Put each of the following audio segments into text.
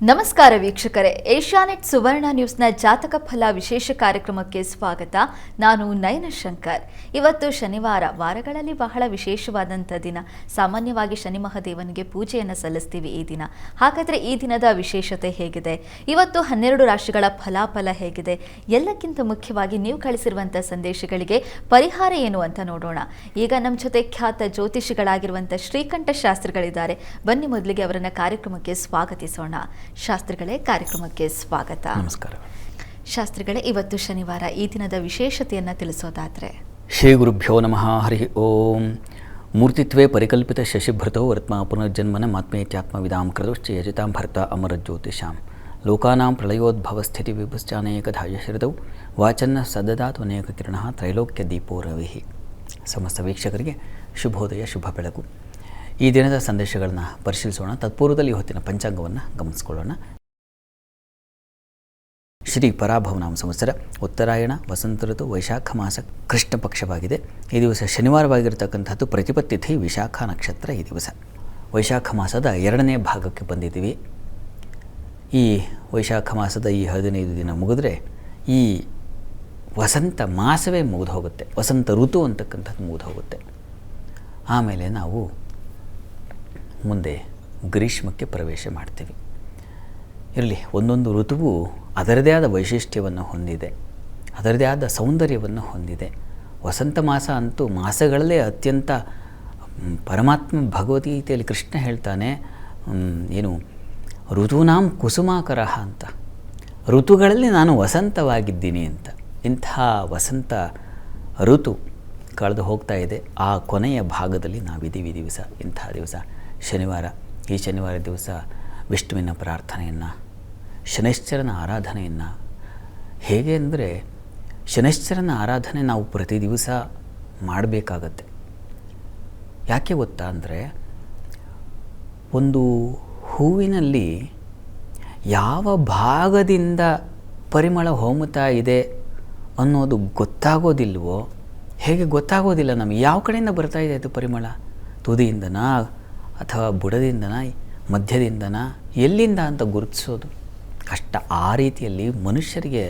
ನಮಸ್ಕಾರ ವೀಕ್ಷಕರೇ, ಏಷ್ಯಾನೆಟ್ ಸುವರ್ಣ ನ್ಯೂಸ್ನ ಜಾತಕ ಫಲ ವಿಶೇಷ ಕಾರ್ಯಕ್ರಮಕ್ಕೆ ಸ್ವಾಗತ. ನಾನು ನಯನ ಶಂಕರ್. ಇವತ್ತು ಶನಿವಾರ, ವಾರಗಳಲ್ಲಿ ಬಹಳ ವಿಶೇಷವಾದಂಥ ದಿನ. ಸಾಮಾನ್ಯವಾಗಿ ಶನಿ ಮಹಾದೇವನಿಗೆ ಪೂಜೆಯನ್ನು ಸಲ್ಲಿಸ್ತೀವಿ ಈ ದಿನ. ಹಾಗಾದರೆ ಈ ದಿನದ ವಿಶೇಷತೆ ಹೇಗಿದೆ, ಇವತ್ತು 12 ರಾಶಿಗಳ ಫಲಾಫಲ ಹೇಗಿದೆ, ಎಲ್ಲಕ್ಕಿಂತ ಮುಖ್ಯವಾಗಿ ನೀವು ಕಳಿಸಿರುವಂಥ ಸಂದೇಶಗಳಿಗೆ ಪರಿಹಾರ ಏನು ಅಂತ ನೋಡೋಣ. ಈಗ ನಮ್ಮ ಜೊತೆ ಖ್ಯಾತ ಜ್ಯೋತಿಷಿಗಳಾಗಿರುವಂಥ ಶ್ರೀಕಂಠ ಶಾಸ್ತ್ರಿಗಳಿದ್ದಾರೆ. ಬನ್ನಿ ಮೊದಲಿಗೆ ಅವರನ್ನ ಕಾರ್ಯಕ್ರಮಕ್ಕೆ ಸ್ವಾಗತಿಸೋಣ. ಶಾಸ್ತ್ರಿಗಳೇ, ಕಾರ್ಯಕ್ರಮಕ್ಕೆ ಸ್ವಾಗತ. ನಮಸ್ಕಾರ ಶಾಸ್ತ್ರಿಗಳೇ, ಇವತ್ತು ಶನಿವಾರ, ಈ ದಿನದ ವಿಶೇಷತೆಯನ್ನು ತಿಳಿಸೋದಾದರೆ? ಶ್ರೀ ಗುರುಭ್ಯೋ ನಮಃ. ಹರಿ ಓಂ. ಮೂರ್ತಿತ್ವೇ ಪರಿಕಲ್ಪಿತ ಶಶಿಭೃತೋ ವರ್ತ್ಮ ಪುನರ್ಜನ್ಮನ ಮಾತ್ಮೇತ್ಯಾತ್ಮವಿದಾಂ ಕೃತಶ್ಚ ಯಜಿತಾಂ ಭರ್ತ ಅಮರ ಜ್ಯೋತಿಷಾಂ ಲೋಕಾನಾಂ ಪ್ರಳಯೋದ್ಭವ ಸ್ಥಿತಿ ವಿಭಶ್ಚಾನೇಕಧಾ ಯಶೃತೌ ವಾಚನ್ನ ಸದದಾತು ಅನೇಕ ಕಿರಣ ತ್ರೈಲೋಕ್ಯ ದೀಪೋ ರವಿಃ. ಸಮಸ್ತ ವೀಕ್ಷಕರಿಗೆ ಶುಭೋದಯ, ಶುಭ ಬೆಳಕು. ಈ ದಿನದ ಸಂದೇಶಗಳನ್ನು ಪರಿಶೀಲಿಸೋಣ. ತತ್ಪೂರ್ವದಲ್ಲಿ ಹೊತ್ತಿನ ಪಂಚಾಂಗವನ್ನು ಗಮನಿಸಿಕೊಳ್ಳೋಣ. ಶ್ರೀ ಪರಾಭವನಾಮ ಸಂವತ್ಸರ, ಉತ್ತರಾಯಣ, ವಸಂತ ಋತು, ವೈಶಾಖ ಮಾಸ, ಕೃಷ್ಣ ಪಕ್ಷವಾಗಿದೆ. ಈ ದಿವಸ ಶನಿವಾರವಾಗಿರ್ತಕ್ಕಂಥದ್ದು ಪ್ರತಿಪತ್ತಿ ತಿಥಿ, ವಿಶಾಖ ನಕ್ಷತ್ರ. ಈ ದಿವಸ ವೈಶಾಖ ಮಾಸದ 2ನೇ ಭಾಗಕ್ಕೆ ಬಂದಿದ್ದೀವಿ. ಈ ವೈಶಾಖ ಮಾಸದ ಈ 15 ದಿನ ಮುಗಿದ್ರೆ ಈ ವಸಂತ ಮಾಸವೇ ಮುಗಿದು ಹೋಗುತ್ತೆ. ವಸಂತ ಋತು ಅಂತಕ್ಕಂಥದ್ದು ಮುಗಿದು ಹೋಗುತ್ತೆ. ಆಮೇಲೆ ನಾವು ಮುಂದೆ ಗ್ರೀಷ್ಮಕ್ಕೆ ಪ್ರವೇಶ ಮಾಡ್ತೀವಿ. ಇರಲಿ, ಒಂದೊಂದು ಋತುವು ಅದರದೇ ಆದ ವೈಶಿಷ್ಟ್ಯವನ್ನು ಹೊಂದಿದೆ, ಅದರದೇ ಆದ ಸೌಂದರ್ಯವನ್ನು ಹೊಂದಿದೆ. ವಸಂತ ಮಾಸ ಅಂತೂ ಮಾಸಗಳಲ್ಲೇ ಅತ್ಯಂತ ಪರಮಾತ್ಮ ಭಗವದ್ಗೀತೆಯಲ್ಲಿ ಕೃಷ್ಣ ಹೇಳ್ತಾನೆ, ಏನು ಋತೂನಾಂ ಕುಸುಮಾಕರ ಅಂತ, ಋತುಗಳಲ್ಲಿ ನಾನು ವಸಂತವಾಗಿದ್ದೀನಿ ಅಂತ. ಇಂಥ ವಸಂತ ಋತು ಕಳೆದು ಹೋಗ್ತಾ ಇದೆ. ಆ ಕೊನೆಯ ಭಾಗದಲ್ಲಿ ನಾವಿದ್ದೀವಿ. ದಿವಸ ಇಂಥ ದಿವಸ ಶನಿವಾರ. ಈ ಶನಿವಾರ ದಿವಸ ವಿಷ್ಣುವಿನ ಪ್ರಾರ್ಥನೆಯನ್ನು, ಶನೈಶ್ಚರನ ಆರಾಧನೆಯನ್ನು, ಹೇಗೆ ಅಂದರೆ ಶನೈಶ್ಚರನ ಆರಾಧನೆ ನಾವು ಪ್ರತಿ ದಿವಸ ಮಾಡಬೇಕಾಗತ್ತೆ. ಯಾಕೆ ಗೊತ್ತಾ ಅಂದರೆ, ಒಂದು ಹೂವಿನಲ್ಲಿ ಯಾವ ಭಾಗದಿಂದ ಪರಿಮಳ ಹೊಮ್ಮುತ್ತಾ ಇದೆ ಅನ್ನೋದು ಗೊತ್ತಾಗೋದಿಲ್ವೋ, ಹೇಗೆ ಗೊತ್ತಾಗೋದಿಲ್ಲ ನಮಗೆ ಯಾವ ಕಡೆಯಿಂದ ಬರ್ತಾ ಇದೆ ಅದು ಪರಿಮಳ? ತುದಿಯಿಂದನಾ ಅಥವಾ ಬುಡದಿಂದನಾ, ಮಧ್ಯದಿಂದನಾ, ಎಲ್ಲಿಂದ ಅಂತ ಗುರುತಿಸೋದು ಕಷ್ಟ. ಆ ರೀತಿಯಲ್ಲಿ ಮನುಷ್ಯರಿಗೆ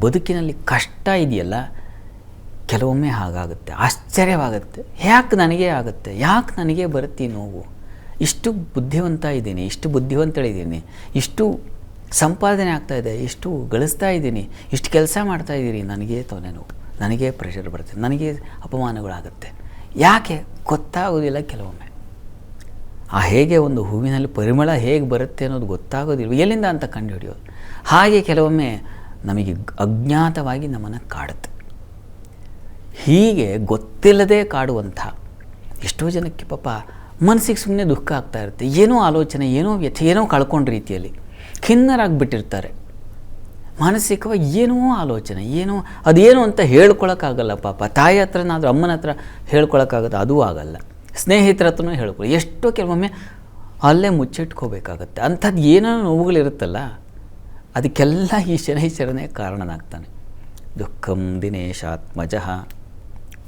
ಬದುಕಿನಲ್ಲಿ ಕಷ್ಟ ಇದೆಯಲ್ಲ, ಕೆಲವೊಮ್ಮೆ ಹಾಗಾಗುತ್ತೆ. ಆಶ್ಚರ್ಯವಾಗುತ್ತೆ, ಯಾಕೆ ನನಗೇ ಆಗುತ್ತೆ, ಯಾಕೆ ನನಗೇ ಬರುತ್ತೆ ಈ ನೋವು? ಇಷ್ಟು ಬುದ್ಧಿವಂತ ಇದ್ದೀನಿ, ಇಷ್ಟು ಬುದ್ಧಿವಂತಳಿದ್ದೀನಿ, ಇಷ್ಟು ಸಂಪಾದನೆ ಆಗ್ತಾಯಿದೆ, ಇಷ್ಟು ಗಳಿಸ್ತಾ ಇದ್ದೀನಿ, ಇಷ್ಟು ಕೆಲಸ ಮಾಡ್ತಾಯಿದ್ದೀನಿ, ನನಗೇ ತೊನೆ ನೋವು, ನನಗೇ ಪ್ರೆಷರ್ ಬರುತ್ತೆ, ನನಗೇ ಅಪಮಾನಗಳಾಗುತ್ತೆ. ಯಾಕೆ ಗೊತ್ತಾಗೋದಿಲ್ಲ ಕೆಲವೊಮ್ಮೆ. ಹೇಗೆ ಒಂದು ಹೂವಿನಲ್ಲಿ ಪರಿಮಳ ಹೇಗೆ ಬರುತ್ತೆ ಅನ್ನೋದು ಗೊತ್ತಾಗೋದಿಲ್ಲ, ಎಲ್ಲಿಂದ ಅಂತ ಕಂಡುಹಿಡಿಯೋದು. ಹಾಗೆ ಕೆಲವೊಮ್ಮೆ ನಮಗೆ ಅಜ್ಞಾತವಾಗಿ ನಮ್ಮನ್ನು ಕಾಡುತ್ತೆ. ಹೀಗೆ ಗೊತ್ತಿಲ್ಲದೆ ಕಾಡುವಂಥ ಎಷ್ಟೋ ಜನಕ್ಕೆ ಪಾಪ ಮನಸ್ಸಿಗೆ ಸುಮ್ಮನೆ ದುಃಖ ಆಗ್ತಾ ಇರುತ್ತೆ. ಏನೋ ಆಲೋಚನೆ, ಏನೋ ವ್ಯಥೆ, ಏನೋ ಕಳ್ಕೊಂಡ ರೀತಿಯಲ್ಲಿ ಖಿನ್ನರಾಗಿಬಿಟ್ಟಿರ್ತಾರೆ. ಮಾನಸಿಕವಾಗಿ ಏನೋ ಆಲೋಚನೆ, ಏನೋ ಅದೇನು ಅಂತ ಹೇಳ್ಕೊಳಕ್ಕಾಗಲ್ಲ ಪಾಪ. ತಾಯಿ ಹತ್ರನಾದರೂ, ಅಮ್ಮನ ಹತ್ರ ಹೇಳ್ಕೊಳಕ್ಕಾಗುತ್ತೆ, ಅದೂ ಆಗಲ್ಲ. ಸ್ನೇಹಿತರ ಹತ್ರನೂ ಹೇಳ್ಕೊಳ್ಳಿ. ಎಷ್ಟೋ ಕೆಲವೊಮ್ಮೆ ಅಲ್ಲೇ ಮುಚ್ಚಿಟ್ಕೋಬೇಕಾಗತ್ತೆ. ಅಂಥದ್ದು ಏನೋ ನೋವುಗಳಿರುತ್ತಲ್ಲ, ಅದಕ್ಕೆಲ್ಲ ಈ ಶನೈಶ್ಚರನೇ ಕಾರಣನಾಗ್ತಾನೆ. ದುಃಖಂ ದಿನೇಶಾತ್ಮಜಃ,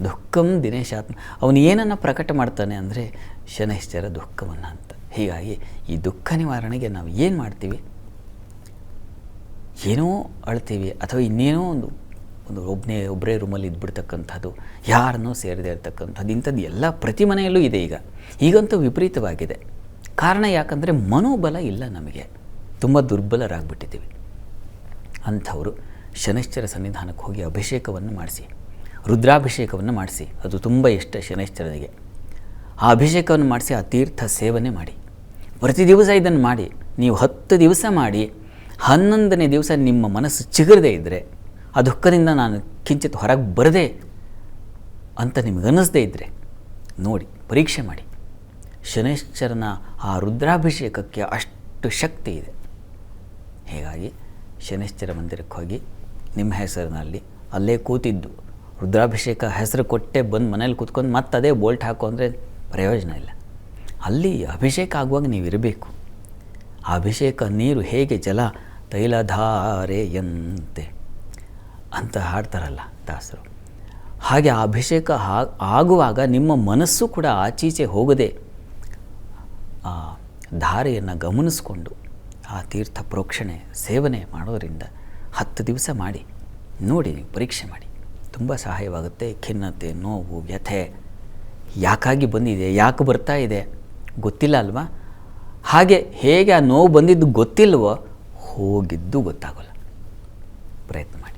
ದುಃಖಂ ದಿನೇಶಾತ್ಮ. ಅವನು ಏನನ್ನು ಪ್ರಕಟ ಮಾಡ್ತಾನೆ ಅಂದರೆ ಶನೈಶ್ಚರ ದುಃಖವನ್ನು ಅಂತ. ಹೀಗಾಗಿ ಈ ದುಃಖ ನಿವಾರಣೆಗೆ ನಾವು ಏನು ಮಾಡ್ತೀವಿ? ಏನೋ ಅಳ್ತೀವಿ, ಅಥವಾ ಇನ್ನೇನೋ ಒಬ್ಬರೇ ರೂಮಲ್ಲಿ ಇದ್ಬಿಡ್ತಕ್ಕಂಥದ್ದು, ಯಾರನ್ನೋ ಸೇರದೇ ಇರ್ತಕ್ಕಂಥದ್ದು, ಇಂಥದ್ದು ಎಲ್ಲ ಪ್ರತಿ ಮನೆಯಲ್ಲೂ ಇದೆ. ಈಗಂತೂ ವಿಪರೀತವಾಗಿದೆ. ಕಾರಣ ಯಾಕಂದರೆ ಮನೋಬಲ ಇಲ್ಲ, ನಮಗೆ ತುಂಬ ದುರ್ಬಲರಾಗ್ಬಿಟ್ಟಿದ್ದೀವಿ. ಅಂಥವರು ಶನೈಶ್ಚರ ಸನ್ನಿಧಾನಕ್ಕೆ ಹೋಗಿ ಅಭಿಷೇಕವನ್ನು ಮಾಡಿಸಿ, ರುದ್ರಾಭಿಷೇಕವನ್ನು ಮಾಡಿಸಿ. ಅದು ತುಂಬ ಇಷ್ಟ ಶನೈಶ್ಚರನಿಗೆ. ಆ ಅಭಿಷೇಕವನ್ನು ಮಾಡಿಸಿ, ಆ ತೀರ್ಥ ಸೇವನೆ ಮಾಡಿ. ಪ್ರತಿ ದಿವಸ ಇದನ್ನು ಮಾಡಿ. ನೀವು 10 ದಿವಸ ಮಾಡಿ, 11ನೇ ದಿವಸ ನಿಮ್ಮ ಮನಸ್ಸು ಚಿಗುರದೇ ಇದ್ದರೆ, ಆ ದುಃಖದಿಂದ ನಾನು ಕಿಂಚಿತ್ ಹೊರಗೆ ಬರದೆ ಅಂತ ನಿಮಗೆ ಅನ್ನಿಸದೇ ಇದ್ದರೆ ನೋಡಿ, ಪರೀಕ್ಷೆ ಮಾಡಿ. ಶನೈಶ್ಚರನ ಆ ರುದ್ರಾಭಿಷೇಕಕ್ಕೆ ಅಷ್ಟು ಶಕ್ತಿ ಇದೆ. ಹೀಗಾಗಿ ಶನೈಶ್ಚರ ಮಂದಿರಕ್ಕೆ ಹೋಗಿ ನಿಮ್ಮ ಹೆಸರಿನಲ್ಲಿ ಅಲ್ಲೇ ಕೂತಿದ್ದು ರುದ್ರಾಭಿಷೇಕ ಹೆಸರು ಕೊಟ್ಟೆ ಬಂದು ಮನೇಲಿ ಕೂತ್ಕೊಂಡು ಮತ್ತೆ ಅದೇ ಬೋಲ್ಟ್ ಹಾಕೋ ಅಂದರೆ ಪ್ರಯೋಜನ ಇಲ್ಲ. ಅಲ್ಲಿ ಅಭಿಷೇಕ ಆಗುವಾಗ ನೀವು ಇರಬೇಕು. ಆ ಅಭಿಷೇಕ ನೀರು ಹೇಗೆ ಜಲ ತೈಲಧಾರೆಯಂತೆ ಅಂತ ಹಾಡ್ತಾರಲ್ಲ ದಾಸರು, ಹಾಗೆ ಆ ಅಭಿಷೇಕ ಆಗುವಾಗ ನಿಮ್ಮ ಮನಸ್ಸು ಕೂಡ ಆಚೀಚೆ ಹೋಗದೆ ಆ ಧಾರೆಯನ್ನು ಗಮನಿಸ್ಕೊಂಡು ಆ ತೀರ್ಥ ಪ್ರೋಕ್ಷಣೆ ಸೇವನೆ ಮಾಡೋದರಿಂದ 10 ದಿವಸ ಮಾಡಿ ನೋಡಿ, ನೀವು ಪರೀಕ್ಷೆ ಮಾಡಿ, ತುಂಬ ಸಹಾಯವಾಗುತ್ತೆ. ಖಿನ್ನತೆ, ನೋವು, ವ್ಯಥೆ ಯಾಕಾಗಿ ಬಂದಿದೆ, ಯಾಕೆ ಬರ್ತಾ ಇದೆ ಗೊತ್ತಿಲ್ಲ ಅಲ್ವಾ? ಹಾಗೆ ಹೇಗೆ ಆ ನೋವು ಬಂದಿದ್ದು ಗೊತ್ತಿಲ್ವೋ, ಹೋಗಿದ್ದು ಗೊತ್ತಾಗೋಲ್ಲ. ಪ್ರಯತ್ನ ಮಾಡಿ.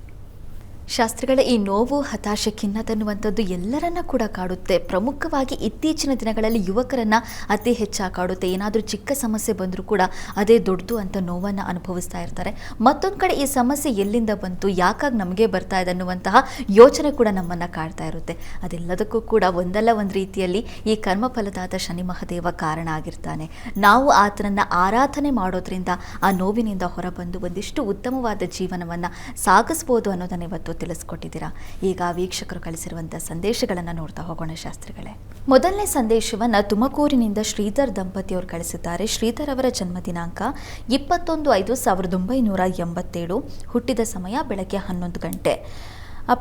ಶಾಸ್ತ್ರಿಗಳ ಈ ನೋವು, ಹತಾಶೆ, ಖಿನ್ನತೆ ಅನ್ನುವಂಥದ್ದು ಎಲ್ಲರನ್ನ ಕೂಡ ಕಾಡುತ್ತೆ. ಪ್ರಮುಖವಾಗಿ ಇತ್ತೀಚಿನ ದಿನಗಳಲ್ಲಿ ಯುವಕರನ್ನ ಅತಿ ಹೆಚ್ಚಾಗಿ ಕಾಡುತ್ತೆ. ಏನಾದರೂ ಚಿಕ್ಕ ಸಮಸ್ಯೆ ಬಂದರೂ ಕೂಡ ಅದೇ ದೊಡ್ಡದು ಅಂತ ನೋವನ್ನು ಅನುಭವಿಸ್ತಾ ಇರ್ತಾರೆ. ಮತ್ತೊಂದು ಕಡೆ ಈ ಸಮಸ್ಯೆ ಎಲ್ಲಿಂದ ಬಂತು, ಯಾಕಾಗಿ ನಮಗೆ ಬರ್ತಾ ಇದೆ ಅನ್ನುವಂತಹ ಯೋಚನೆ ಕೂಡ ನಮ್ಮನ್ನು ಕಾಡ್ತಾ ಇರುತ್ತೆ. ಅದೆಲ್ಲದಕ್ಕೂ ಕೂಡ ಒಂದಲ್ಲ ಒಂದು ರೀತಿಯಲ್ಲಿ ಈ ಕರ್ಮಫಲದಾತ ಶನಿ ಮಹಾದೇವ ಕಾರಣ ಆಗಿರ್ತಾನೆ. ನಾವು ಆತನನ್ನು ಆರಾಧನೆ ಮಾಡೋದ್ರಿಂದ ಆ ನೋವಿನಿಂದ ಹೊರಬಂದು ಒಂದಿಷ್ಟು ಉತ್ತಮವಾದ ಜೀವನವನ್ನು ಸಾಗಿಸ್ಬೋದು ಅನ್ನೋದನ್ನು ಇವತ್ತು ತಿಳಿಸ್ಕೊಟ್ಟಿದ್ದೀರಾ. ಈಗ ವೀಕ್ಷಕರು ಕಳಿಸಿರುವಂತಹ ಸಂದೇಶಗಳನ್ನು ನೋಡ್ತಾ ಹೋಗೋಣ ಶಾಸ್ತ್ರಿಗಳೇ. ಮೊದಲನೇ ಸಂದೇಶವನ್ನು ತುಮಕೂರಿನಿಂದ ಶ್ರೀಧರ್ ದಂಪತಿಯವರು ಕಳಿಸಿದ್ದಾರೆ. ಶ್ರೀಧರ್ ಅವರ ಜನ್ಮ ದಿನಾಂಕ 21/5/1987. ಹುಟ್ಟಿದ ಸಮಯ ಬೆಳಗ್ಗೆ 11 ಗಂಟೆ.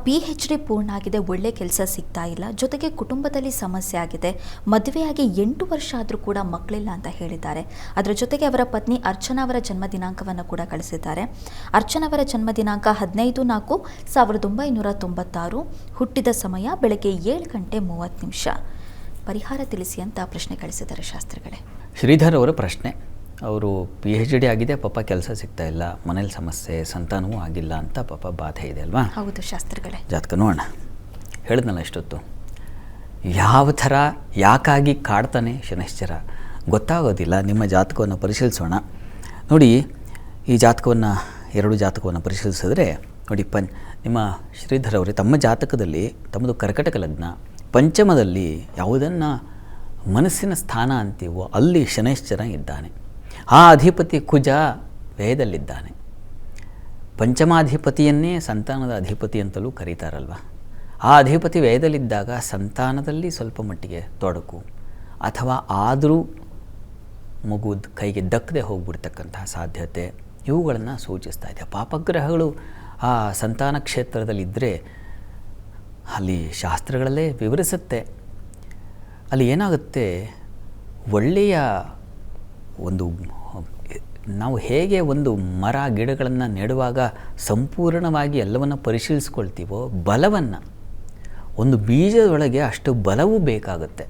PhD ಪೂರ್ಣ ಆಗಿದೆ, ಒಳ್ಳೆ ಕೆಲಸ ಸಿಗ್ತಾ ಇಲ್ಲ, ಜೊತೆಗೆ ಕುಟುಂಬದಲ್ಲಿ ಸಮಸ್ಯೆ ಆಗಿದೆ. ಮದುವೆಯಾಗಿ 8 ವರ್ಷ ಆದರೂ ಕೂಡ ಮಕ್ಕಳಿಲ್ಲ ಅಂತ ಹೇಳಿದ್ದಾರೆ. ಅದರ ಜೊತೆಗೆ ಅವರ ಪತ್ನಿ ಅರ್ಚನಾ ಅವರ ಜನ್ಮ ದಿನಾಂಕವನ್ನು ಕೂಡ ಕಳಿಸಿದ್ದಾರೆ. ಅರ್ಚನಾ ಅವರ ಜನ್ಮ ದಿನಾಂಕ 15/4/1996. ಹುಟ್ಟಿದ ಸಮಯ ಬೆಳಗ್ಗೆ 7 ಗಂಟೆ 30 ನಿಮಿಷ. ಪರಿಹಾರ ತಿಳಿಸಿ ಅಂತ ಪ್ರಶ್ನೆ ಕಳಿಸಿದ್ದಾರೆ ಶಾಸ್ತ್ರಿಗಳೇ. ಶ್ರೀಧರ್ ಅವರ ಪ್ರಶ್ನೆ, ಅವರು PhD ಆಗಿದೆ, ಪಾಪ ಕೆಲಸ ಸಿಗ್ತಾ ಇಲ್ಲ, ಮನೇಲಿ ಸಮಸ್ಯೆ, ಸಂತಾನವೂ ಆಗಿಲ್ಲ ಅಂತ ಪಾಪ ಬಾಧೆ ಇದೆ ಅಲ್ವಾ? ಹೌದು ಶಾಸ್ತ್ರಿಗಳೇ. ಜಾತಕ ನೋಡೋಣ. ಹೇಳಿದ್ನಲ್ಲ ಇಷ್ಟೊತ್ತು, ಯಾವ ಥರ ಯಾಕಾಗಿ ಕಾಡ್ತಾನೆ ಶನೈಶ್ಚರ ಗೊತ್ತಾಗೋದಿಲ್ಲ. ನಿಮ್ಮ ಜಾತಕವನ್ನು ಪರಿಶೀಲಿಸೋಣ. ನೋಡಿ, ಈ ಜಾತಕವನ್ನು 2 ಜಾತಕವನ್ನು ಪರಿಶೀಲಿಸಿದ್ರೆ ನೋಡಿ, ನಿಮ್ಮ ಶ್ರೀಧರ್ ಅವರೇ ತಮ್ಮ ಜಾತಕದಲ್ಲಿ ತಮ್ಮದು ಕರ್ಕಟಕ ಲಗ್ನ, ಪಂಚಮದಲ್ಲಿ ಯಾವುದನ್ನು ಮನಸ್ಸಿನ ಸ್ಥಾನ ಅಂತೀವೋ ಅಲ್ಲಿ ಶನೈಶ್ಚರ ಇದ್ದಾನೆ. ಆ ಅಧಿಪತಿ ಕುಜ ವ್ಯಯದಲ್ಲಿದ್ದಾನೆ. ಪಂಚಮಾಧಿಪತಿಯನ್ನೇ ಸಂತಾನದ ಅಧಿಪತಿ ಅಂತಲೂ ಕರೀತಾರಲ್ವ. ಆ ಅಧಿಪತಿ ವ್ಯಯದಲ್ಲಿದ್ದಾಗ ಸಂತಾನದಲ್ಲಿ ಸ್ವಲ್ಪ ಮಟ್ಟಿಗೆ ತೊಡಕು, ಅಥವಾ ಆದರೂ ಮಗುದ ಕೈಗೆ ದಕ್ಕದೆ ಹೋಗ್ಬಿಡ್ತಕ್ಕಂತಹ ಸಾಧ್ಯತೆ, ಇವುಗಳನ್ನು ಸೂಚಿಸ್ತಾ ಇದೆ. ಪಾಪಗ್ರಹಗಳು ಆ ಸಂತಾನ ಕ್ಷೇತ್ರದಲ್ಲಿದ್ದರೆ ಅಲ್ಲಿ ಶಾಸ್ತ್ರಗಳಲ್ಲೇ ವಿವರಿಸುತ್ತೆ. ಅಲ್ಲಿ ಏನಾಗುತ್ತೆ, ಒಳ್ಳೆಯ ಒಂದು ನಾವು ಹೇಗೆ ಒಂದು ಮರ ಗಿಡಗಳನ್ನು ನೆಡುವಾಗ ಸಂಪೂರ್ಣವಾಗಿ ಎಲ್ಲವನ್ನು ಪರಿಶೀಲಿಸ್ಕೊಳ್ತೀವೋ, ಬಲವನ್ನು ಒಂದು ಬೀಜದೊಳಗೆ ಅಷ್ಟು ಬಲವೂ ಬೇಕಾಗುತ್ತೆ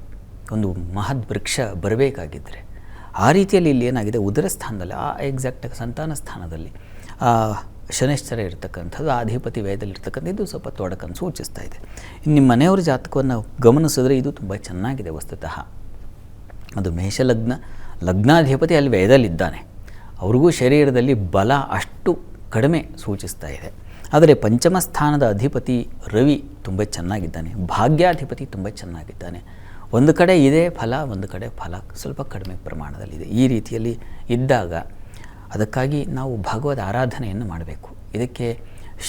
ಒಂದು ಮಹದ್ ವೃಕ್ಷ ಬರಬೇಕಾಗಿದ್ದರೆ. ಆ ರೀತಿಯಲ್ಲಿ ಇಲ್ಲಿ ಏನಾಗಿದೆ, ಉದರ ಸ್ಥಾನದಲ್ಲಿ, ಆ ಎಕ್ಸಾಕ್ಟಾಗಿ ಸಂತಾನ ಸ್ಥಾನದಲ್ಲಿ ಶನೈಶ್ಚರ ಇರತಕ್ಕಂಥದ್ದು, ಆ ಅಧಿಪತಿ ವ್ಯಯದಲ್ಲಿರ್ತಕ್ಕಂಥ ಇದು ಸ್ವಲ್ಪ ತೊಡಕನ್ನು ಸೂಚಿಸ್ತಾ ಇದೆ. ಇನ್ನು ನಿಮ್ಮ ಮನೆಯವರ ಜಾತಕವನ್ನು ಗಮನಿಸಿದ್ರೆ ಇದು ತುಂಬ ಚೆನ್ನಾಗಿದೆ ವಸ್ತುತಃ. ಅದು ಮೇಷಲಗ್ನ, ಲಗ್ನಾಧಿಪತಿ ಅಲ್ಲಿ ವ್ಯಯದಲ್ಲಿದ್ದಾನೆ. ಅವ್ರಿಗೂ ಶರೀರದಲ್ಲಿ ಬಲ ಅಷ್ಟು ಕಡಿಮೆ ಸೂಚಿಸ್ತಾ ಇದೆ. ಆದರೆ ಪಂಚಮ ಸ್ಥಾನದ ಅಧಿಪತಿ ರವಿ ತುಂಬ ಚೆನ್ನಾಗಿದ್ದಾನೆ, ಭಾಗ್ಯಾಧಿಪತಿ ತುಂಬ ಚೆನ್ನಾಗಿದ್ದಾನೆ. ಒಂದು ಕಡೆ ಇದೆ ಫಲ, ಒಂದು ಕಡೆ ಫಲ ಸ್ವಲ್ಪ ಕಡಿಮೆ ಪ್ರಮಾಣದಲ್ಲಿದೆ. ಈ ರೀತಿಯಲ್ಲಿ ಇದ್ದಾಗ ಅದಕ್ಕಾಗಿ ನಾವು ಭಗವದ್ ಆರಾಧನೆಯನ್ನು ಮಾಡಬೇಕು. ಇದಕ್ಕೆ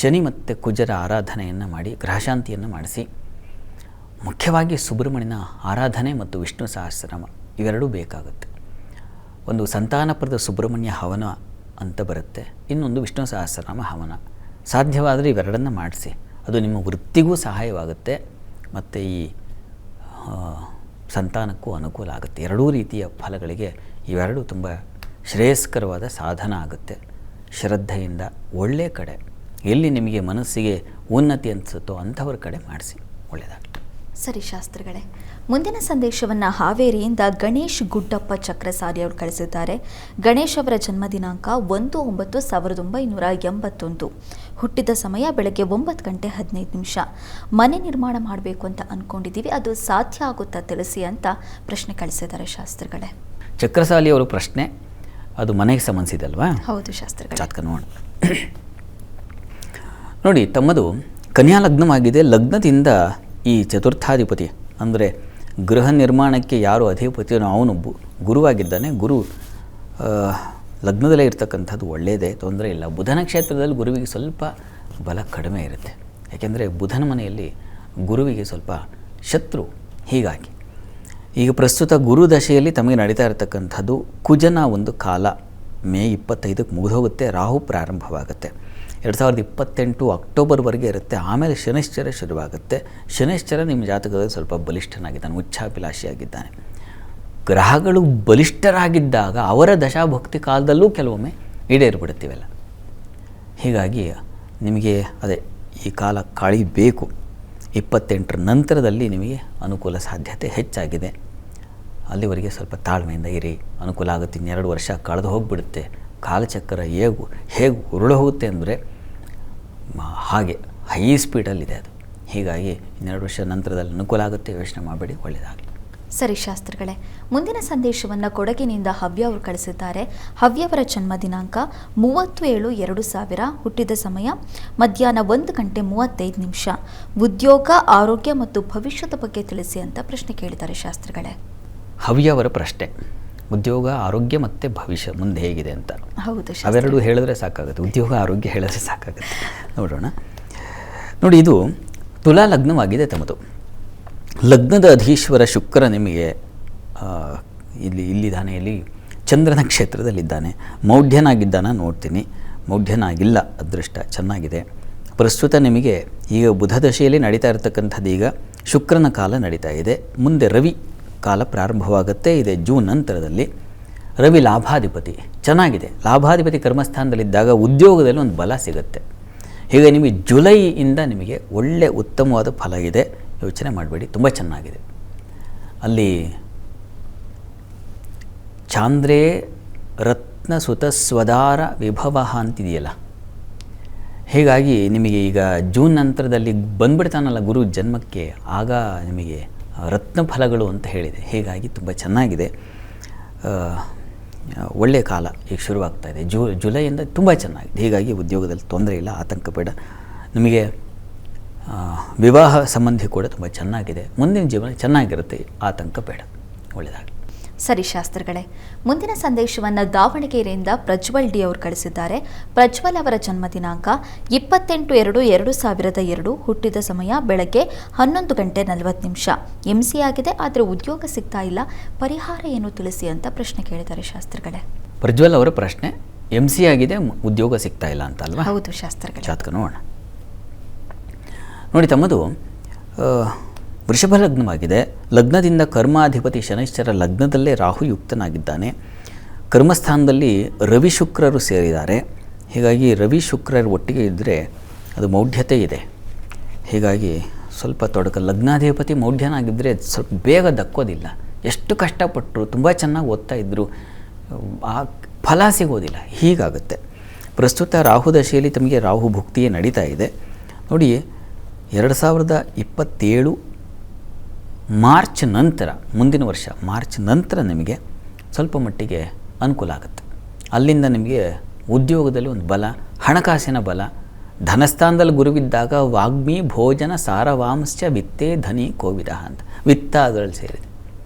ಶನಿ ಮತ್ತು ಕುಜರ ಆರಾಧನೆಯನ್ನು ಮಾಡಿ, ಗ್ರಹಶಾಂತಿಯನ್ನು ಮಾಡಿಸಿ, ಮುಖ್ಯವಾಗಿ ಸುಬ್ರಹ್ಮಣ್ಯನ ಆರಾಧನೆ ಮತ್ತು ವಿಷ್ಣು ಸಹಸ್ರನಾಮ ಇವೆರಡೂ ಬೇಕಾಗುತ್ತೆ. ಒಂದು ಸಂತಾನಪ್ರದ ಸುಬ್ರಹ್ಮಣ್ಯ ಹವನ ಅಂತ ಬರುತ್ತೆ, ಇನ್ನೊಂದು ವಿಷ್ಣು ಸಹಸ್ರನಾಮ ಹವನ. ಸಾಧ್ಯವಾದರೆ ಇವೆರಡನ್ನು ಮಾಡಿಸಿ, ಅದು ನಿಮ್ಮ ವೃತ್ತಿಗೂ ಸಹಾಯವಾಗುತ್ತೆ ಮತ್ತು ಈ ಸಂತಾನಕ್ಕೂ ಅನುಕೂಲ ಆಗುತ್ತೆ. ಎರಡೂ ರೀತಿಯ ಫಲಗಳಿಗೆ ಇವೆರಡೂ ತುಂಬ ಶ್ರೇಯಸ್ಕರವಾದ ಸಾಧನ ಆಗುತ್ತೆ. ಶ್ರದ್ಧೆಯಿಂದ ಒಳ್ಳೆಯ ಕಡೆ, ಎಲ್ಲಿ ನಿಮಗೆ ಮನಸ್ಸಿಗೆ ಉನ್ನತಿ ಅನಿಸುತ್ತೋ ಅಂಥವ್ರ ಕಡೆ ಮಾಡಿಸಿ, ಒಳ್ಳೆಯದಾಗಲಿ. ಸರಿ ಶಾಸ್ತ್ರಿಗಳೇ, ಮುಂದಿನ ಸಂದೇಶವನ್ನು ಹಾವೇರಿಯಿಂದ ಗಣೇಶ್ ಗುಡ್ಡಪ್ಪ ಚಕ್ರಸಾರಿ ಅವರು ಕಳಿಸಿದ್ದಾರೆ. ಗಣೇಶ್ ಅವರ ಜನ್ಮ ದಿನಾಂಕ 1/9/1981. ಹುಟ್ಟಿದ ಸಮಯ ಬೆಳಗ್ಗೆ 9 ಗಂಟೆ 15 ನಿಮಿಷ. ಮನೆ ನಿರ್ಮಾಣ ಮಾಡಬೇಕು ಅಂತ ಅಂದ್ಕೊಂಡಿದ್ದೀವಿ, ಅದು ಸಾಧ್ಯ ಆಗುತ್ತಾ ತಿಳಿಸಿ ಅಂತ ಪ್ರಶ್ನೆ ಕಳಿಸಿದ್ದಾರೆ ಶಾಸ್ತ್ರಿಗಳೇ. ಚಕ್ರಸಾಲಿ ಅವರ ಪ್ರಶ್ನೆ ಅದು ಮನೆಗೆ ಸಂಬಂಧಿಸಿದಲ್ವಾ? ಹೌದು ಶಾಸ್ತ್ರಿಗಳೇ. ಜಾತಕ ನೋಡಿ, ತಮ್ಮದು ಕನ್ಯಾ ಲಗ್ನವಾಗಿದೆ. ಲಗ್ನದಿಂದ ಈ ಚತುರ್ಥಾಧಿಪತಿ ಅಂದರೆ ಗೃಹ ನಿರ್ಮಾಣಕ್ಕೆ ಯಾರು ಅಧಿಪತಿಯೋ ಅವನು ಗುರುವಾಗಿದ್ದಾನೆ. ಗುರು ಲಗ್ನದಲ್ಲೇ ಇರ್ತಕ್ಕಂಥದ್ದು ಒಳ್ಳೆಯದೇ, ತೊಂದರೆ ಇಲ್ಲ. ಬುಧನ ಕ್ಷೇತ್ರದಲ್ಲಿ ಗುರುವಿಗೆ ಸ್ವಲ್ಪ ಬಲ ಕಡಿಮೆ ಇರುತ್ತೆ, ಯಾಕೆಂದರೆ ಬುಧನ ಮನೆಯಲ್ಲಿ ಗುರುವಿಗೆ ಸ್ವಲ್ಪ ಶತ್ರು. ಹೀಗಾಗಿ ಈಗ ಪ್ರಸ್ತುತ ಗುರು ದಶೆಯಲ್ಲಿ ತಮಗೆ ನಡೀತಾ ಇರತಕ್ಕಂಥದ್ದು ಕುಜನ ಒಂದು ಕಾಲ. ಮೇ 25ಕ್ಕೆ ಮುಗಿದೋಗುತ್ತೆ, ರಾಹು ಪ್ರಾರಂಭವಾಗುತ್ತೆ. 2028 ಅಕ್ಟೋಬರ್ವರೆಗೆ ಇರುತ್ತೆ. ಆಮೇಲೆ ಶನೈಶ್ಚರ ಶುರುವಾಗುತ್ತೆ. ಶನೈಶ್ಚರ ನಿಮ್ಮ ಜಾತಕದಲ್ಲಿ ಸ್ವಲ್ಪ ಬಲಿಷ್ಠನಾಗಿದ್ದಾನೆ, ಉಚ್ಚಾಭಿಲಾಷಿಯಾಗಿದ್ದಾನೆ. ಗ್ರಹಗಳು ಬಲಿಷ್ಠರಾಗಿದ್ದಾಗ ಅವರ ದಶಾಭಕ್ತಿ ಕಾಲದಲ್ಲೂ ಕೆಲವೊಮ್ಮೆ ಈಡೇರಿಬಿಡುತ್ತೀವಲ್ಲ. ಹೀಗಾಗಿ ನಿಮಗೆ ಅದೇ ಈ ಕಾಲ ಕಳಿಬೇಕು. 28ರ ನಂತರದಲ್ಲಿ ನಿಮಗೆ ಅನುಕೂಲ ಸಾಧ್ಯತೆ ಹೆಚ್ಚಾಗಿದೆ. ಅಲ್ಲಿವರೆಗೆ ಸ್ವಲ್ಪ ತಾಳ್ಮೆಯಿಂದ ಇರಿ, ಅನುಕೂಲ ಆಗುತ್ತೆ. ಇನ್ನೆರಡು ವರ್ಷ ಕಳೆದು ಹೋಗಿಬಿಡುತ್ತೆ. ಕಾಲಚಕ್ರ ಹೇಗೆ ಉರುಳು ಹೋಗುತ್ತೆ ಅಂದರೆ ಹಾಗೆ ಹೈ ಸ್ಪೀಡಲ್ಲಿದೆ ಅದು. ಹೀಗಾಗಿ ಇನ್ನೆರಡು ವರ್ಷ ನಂತರದಲ್ಲಿ ಅನುಕೂಲ ಆಗುತ್ತೆ, ಯೋಚನೆ ಮಾಡಬೇಡಿ, ಒಳ್ಳೆಯದಾಗಲಿ. ಸರಿ ಶಾಸ್ತ್ರಿಗಳೇ, ಮುಂದಿನ ಸಂದೇಶವನ್ನು ಕೊಡಗಿನಿಂದ ಹವ್ಯ ಅವರು ಕಳಿಸಿದ್ದಾರೆ. ಹವ್ಯವರ ಜನ್ಮ ದಿನಾಂಕ 30/7/2000, ಹುಟ್ಟಿದ ಸಮಯ ಮಧ್ಯಾಹ್ನ 1:35. ಉದ್ಯೋಗ, ಆರೋಗ್ಯ ಮತ್ತು ಭವಿಷ್ಯದ ಬಗ್ಗೆ ತಿಳಿಸಿ ಅಂತ ಪ್ರಶ್ನೆ ಕೇಳಿದ್ದಾರೆ ಶಾಸ್ತ್ರಿಗಳೇ. ಹವ್ಯವರ ಪ್ರಶ್ನೆ ಉದ್ಯೋಗ, ಆರೋಗ್ಯ ಮತ್ತು ಭವಿಷ್ಯ ಮುಂದೆ ಹೇಗಿದೆ ಅಂತ. ಹೌದು, ಅವೆರಡು ಹೇಳಿದ್ರೆ ಸಾಕಾಗುತ್ತೆ. ಉದ್ಯೋಗ, ಆರೋಗ್ಯ ಹೇಳಿದ್ರೆ ಸಾಕಾಗುತ್ತೆ. ನೋಡೋಣ. ನೋಡಿ, ಇದು ತುಲಾ ಲಗ್ನವಾಗಿದೆ ತಮ್ಮದು. ಲಗ್ನದ ಅಧೀಶ್ವರ ಶುಕ್ರ ನಿಮಗೆ ಇಲ್ಲಿದ್ದಾನೆ, ಇಲ್ಲಿ ಚಂದ್ರನ ಕ್ಷೇತ್ರದಲ್ಲಿದ್ದಾನೆ. ಮೌಢ್ಯನಾಗಿದ್ದಾನ ನೋಡ್ತೀನಿ. ಮೌಢ್ಯನಾಗಿಲ್ಲ, ಅದೃಷ್ಟ ಚೆನ್ನಾಗಿದೆ. ಪ್ರಸ್ತುತ ನಿಮಗೆ ಈಗ ಬುಧ ದಶೆಯಲ್ಲಿ ನಡೀತಾ ಇರತಕ್ಕಂಥದ್ದು, ಈಗ ಶುಕ್ರನ ಕಾಲ ನಡೀತಾ ಇದೆ. ಮುಂದೆ ರವಿ ಕಾಲ ಪ್ರಾರಂಭವಾಗುತ್ತೆ, ಇದೆ ಜೂನ್ ನಂತರದಲ್ಲಿ. ರವಿ ಲಾಭಾಧಿಪತಿ, ಚೆನ್ನಾಗಿದೆ. ಲಾಭಾಧಿಪತಿ ಕರ್ಮಸ್ಥಾನದಲ್ಲಿದ್ದಾಗ ಉದ್ಯೋಗದಲ್ಲಿ ಒಂದು ಬಲ ಸಿಗುತ್ತೆ. ಹೀಗೆ ನಿಮಗೆ ಜುಲೈಯಿಂದ ನಿಮಗೆ ಒಳ್ಳೆ ಉತ್ತಮವಾದ ಫಲ ಇದೆ, ಯೋಚನೆ ಮಾಡಬೇಡಿ, ತುಂಬ ಚೆನ್ನಾಗಿದೆ. ಅಲ್ಲಿ ಚಾಂದ್ರೇ ರತ್ನ ಸುತ ಸ್ವದಾರ ವಿಭವ ಅಂತಿದೆಯಲ್ಲ, ಹೀಗಾಗಿ ನಿಮಗೆ ಈಗ ಜೂನ್ ನಂತರದಲ್ಲಿ ಬಂದ್ಬಿಡ್ತಾನಲ್ಲ ಗುರು ಜನ್ಮಕ್ಕೆ, ಆಗ ನಿಮಗೆ ರತ್ನ ಫಲಗಳು ಅಂತ ಹೇಳಿದೆ. ಹೀಗಾಗಿ ತುಂಬ ಚೆನ್ನಾಗಿದೆ, ಒಳ್ಳೆಯ ಕಾಲ ಈಗ ಶುರುವಾಗ್ತಾಯಿದೆ. ಜುಲೈಯಿಂದ ತುಂಬ ಚೆನ್ನಾಗಿದೆ. ಹೀಗಾಗಿ ಉದ್ಯೋಗದಲ್ಲಿ ತೊಂದರೆ ಇಲ್ಲ, ಆತಂಕ ಬೇಡ. ನಿಮಗೆ ವಿವಾಹ ಸಂಬಂಧಿ ಕೂಡ ತುಂಬ ಚೆನ್ನಾಗಿದೆ. ಮುಂದಿನ ಜೀವನ ಚೆನ್ನಾಗಿರುತ್ತೆ, ಆತಂಕ ಬೇಡ, ಒಳ್ಳೆಯದಾಗಲಿ. ಸರಿ ಶಾಸ್ತ್ರಿಗಳೇ, ಮುಂದಿನ ಸಂದೇಶವನ್ನು ದಾವಣಗೆರೆಯಿಂದ ಪ್ರಜ್ವಲ್ ಡಿ ಅವರು ಕಳಿಸಿದ್ದಾರೆ. ಪ್ರಜ್ವಲ್ ಅವರ ಜನ್ಮ ದಿನಾಂಕ 28/2/2002, ಹುಟ್ಟಿದ ಸಮಯ ಬೆಳಗ್ಗೆ 11:40. MC ಆಗಿದೆ, ಆದರೆ ಉದ್ಯೋಗ ಸಿಗ್ತಾ ಇಲ್ಲ, ಪರಿಹಾರ ಏನು ತಿಳಿಸಿ ಅಂತ ಪ್ರಶ್ನೆ ಕೇಳಿದ್ದಾರೆ ಶಾಸ್ತ್ರಿಗಳೇ. ಪ್ರಜ್ವಲ್ ಅವರ ಪ್ರಶ್ನೆ MC ಆಗಿದೆ, ಉದ್ಯೋಗ ಸಿಗ್ತಾ ಇಲ್ಲ ಅಂತ ಅಲ್ವಾ? ಹೌದು ಶಾಸ್ತ್ರಿಗಳೇ. ಜಾತಕ ನೋಡೋಣ. ನೋಡಿ, ತಮ್ಮದು ವೃಷಭ ಲಗ್ನವಾಗಿದೆ. ಲಗ್ನದಿಂದ ಕರ್ಮಾಧಿಪತಿ ಶನೈಶ್ಚರ ಲಗ್ನದಲ್ಲೇ ರಾಹು ಯುಕ್ತನಾಗಿದ್ದಾನೆ. ಕರ್ಮಸ್ಥಾನದಲ್ಲಿ ರವಿ ಶುಕ್ರರು ಸೇರಿದ್ದಾರೆ. ಹೀಗಾಗಿ ರವಿ ಶುಕ್ರರು ಒಟ್ಟಿಗೆ ಇದ್ದರೆ ಅದು ಮೌಢ್ಯತೆ ಇದೆ. ಹೀಗಾಗಿ ಸ್ವಲ್ಪ ತೊಡಕ. ಲಗ್ನಾಧಿಪತಿ ಮೌಢ್ಯನಾಗಿದ್ದರೆ ಸ್ವಲ್ಪ ಬೇಗ ದಕ್ಕೋದಿಲ್ಲ. ಎಷ್ಟು ಕಷ್ಟಪಟ್ಟರು, ತುಂಬ ಚೆನ್ನಾಗಿ ಓದ್ತಾ ಇದ್ದರು, ಆ ಫಲ ಸಿಗೋದಿಲ್ಲ, ಹೀಗಾಗುತ್ತೆ. ಪ್ರಸ್ತುತ ರಾಹು ದಶೆಯಲ್ಲಿ ತಮಗೆ ರಾಹು ಭುಕ್ತಿಯೇ ನಡೀತಾ ಇದೆ. ನೋಡಿ, 2027 ಮಾರ್ಚ್ ನಂತರ, ಮುಂದಿನ ವರ್ಷ ಮಾರ್ಚ್ ನಂತರ ನಿಮಗೆ ಸ್ವಲ್ಪ ಮಟ್ಟಿಗೆ ಅನುಕೂಲ ಆಗುತ್ತೆ. ಅಲ್ಲಿಂದ ನಿಮಗೆ ಉದ್ಯೋಗದಲ್ಲಿ ಒಂದು ಬಲ, ಹಣಕಾಸಿನ ಬಲ. ಧನಸ್ಥಾನದಲ್ಲಿ ಗುರುವಿದ್ದಾಗ ವಾಗ್ಮಿ ಭೋಜನ ಸಾರವಾಂಶ ವಿತ್ತೇ ಧನಿ ಕೋವಿದ ಅಂತ ವಿತ್ತ ಅದರಲ್ಲಿ ಸೇರಿದೆ.